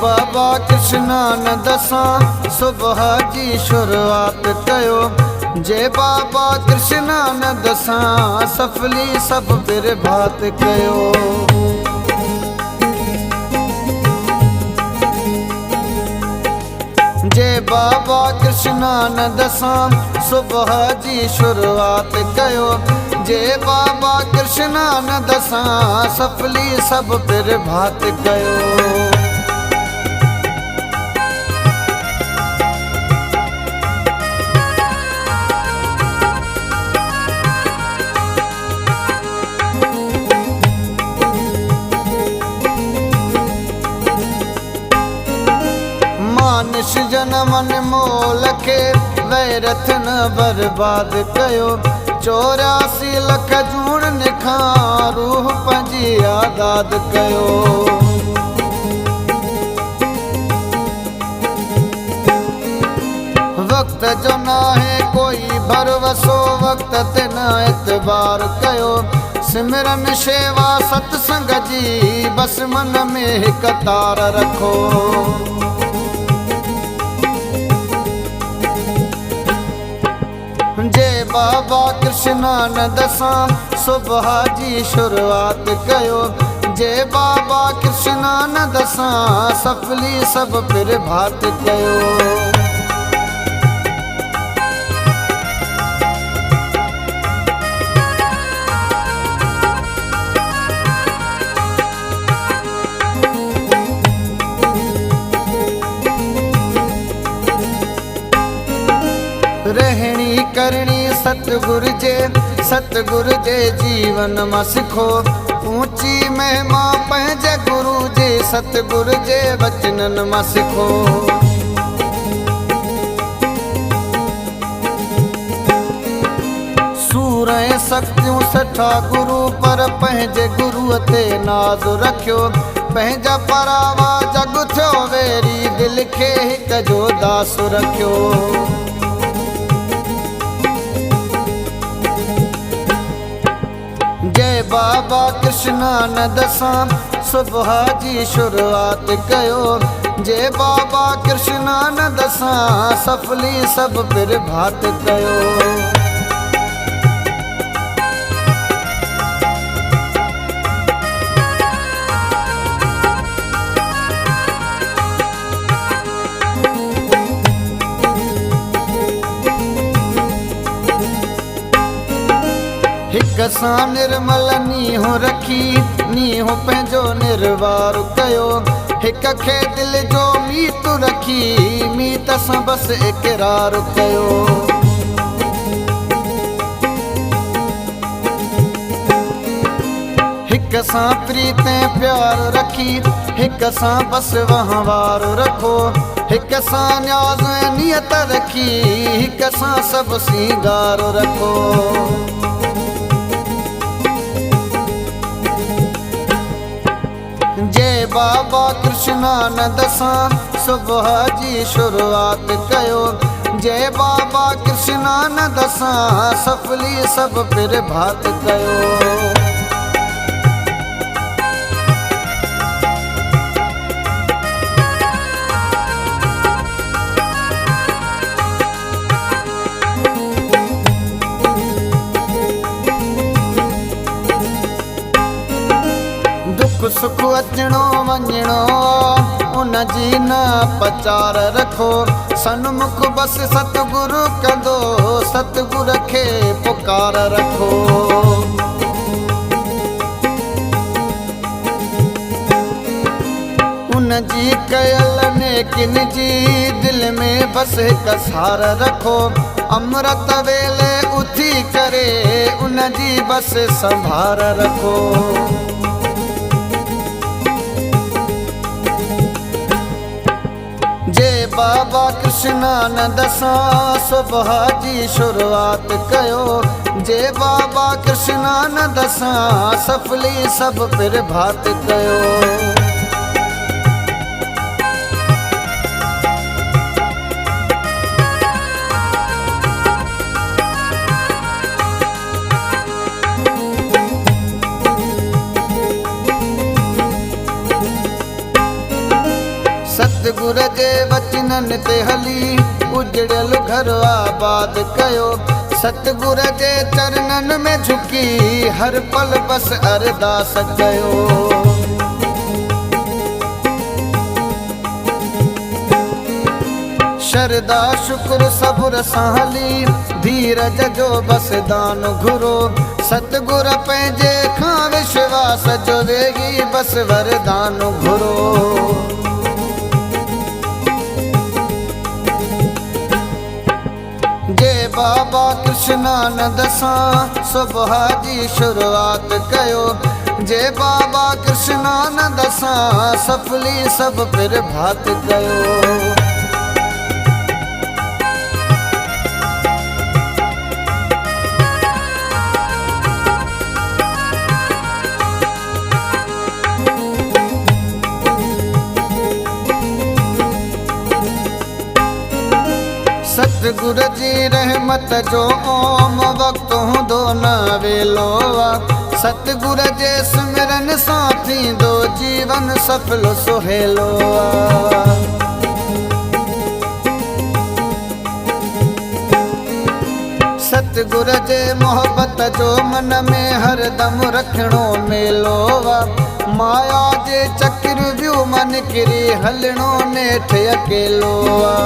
बाबा कृष्णा न दसां सुबह जी शुरुआत कयो। जे बाबा कृष्णा न दसां सफली सब फिर भात कयो। जे बाबा कृष्णा न दसां सुबह जी शुरुआत कयो। जे बाबा कृष्णा न दसां सफली सब फिर भात कयो। मानुष जनमन मोल के वैरथ न बर्बाद कयो। 84 लख जूण खां रूह पंहिंजी आज़ाद कयो। वक्त जो नाहे कोई भरवसो वक्त ते न एतबार कयो। सिमरन शेवा सत्संग जी बस मन में हिक तार रखो। जे बाबा कृष्णा न दसां सुबह जी शुरुआत कयो। जे बाबा कृष्णा न दसां सफली सब फिर भात कयो। रहणी करणी सतगुरु जे जीवन मां सिखो। ऊंची महिमा पंहिंजे गुरु जे सतगुरु जे वचनन मां सिखो। सूर ऐं शक्तियूं सठा गुरु पर पंहिंजे गुरुअ ते नाज़ रखियो। पंहिंजा परावा जग थियो वेरी दिल खे हिक जो दास रखियो। जय बाबा कृष्णा न दसां सुबह जी शुरुआत कयो। जय बाबा कृष्णा न दसां सफली सब फिर भात कयो। हिक सां निर्मल नीहो रखी नीहो पंहिंजो निर्वार कयो। हिक खे दिल जो मीत रखी मीत सां बस इकरार कयो। हिक सां प्रीत ऐं प्यार रखी हिक सां बस वहिंवार रखो। हिक सां न्याज़ ऐं नियत रखी हिक सां सभु सींगार रखो। जय बाबा कृष्णा न दसां सुबह जी शुरुआत कयो। जय बाबा कृष्णा न दसां सफली सब फिर भात कयो। दुख सुख अचणो वञणो उन जी न पचार रखो। सन्मुख बस सतगुरु कंदो सतगुर खे पुकार रखो। उन जी कयल नेकिन जी दिल में बस हिक सार रखो। अमृत वेले उथी करे उन जी बस संभार रखो। जय बाबा कृष्णा न दसां सुबह जी शुरुआत कयो। जय बाबा कृष्णा न दसां सफली सब फिर भात कयो। सतगुर जे वचनन ते हली उजड़ियल घर आबाद कयो। सतगुर जे चरणन में झुकी हर पल बस अरदास कयो। शरदा शुक्र सबुर साहली धीरज जो बस दान घुरो। सतगुर पंहिंजे खां विश्वास जो वेगी बस वरदान घुरो। जे बाबा कृष्णानंद सां सुबह जी शुरुआत कयो। जे बाबा कृष्णानंद सां सफली सब फिर भात कयो। सतगुर जी रहमत जो ओम वक्त हूंदो न वेलो आ। सतगुर जे सिमरन सां थींदो जीवन सफल सुहेलो आ। सतगुर जे मोहब्बत जो मन में हरदम रखणो मेलो आ। माया जे चक्र वियो मन किरी हलणो नेठ अकेलो आ।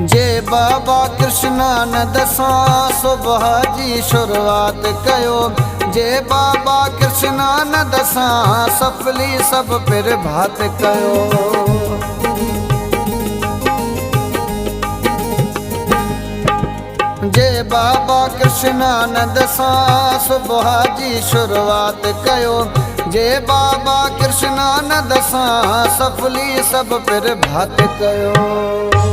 जे बाबा कृष्णानंद सां सुबह जी शुरुआत कयो। जे बाबा कृष्णानंद सां सफली सब फिर भात कयो। जे बाबा कृष्णानंद सां सुबह जी शुरुआत कयो। जे बाबा कृष्णानंद सां सफली सब फिर भात कयो।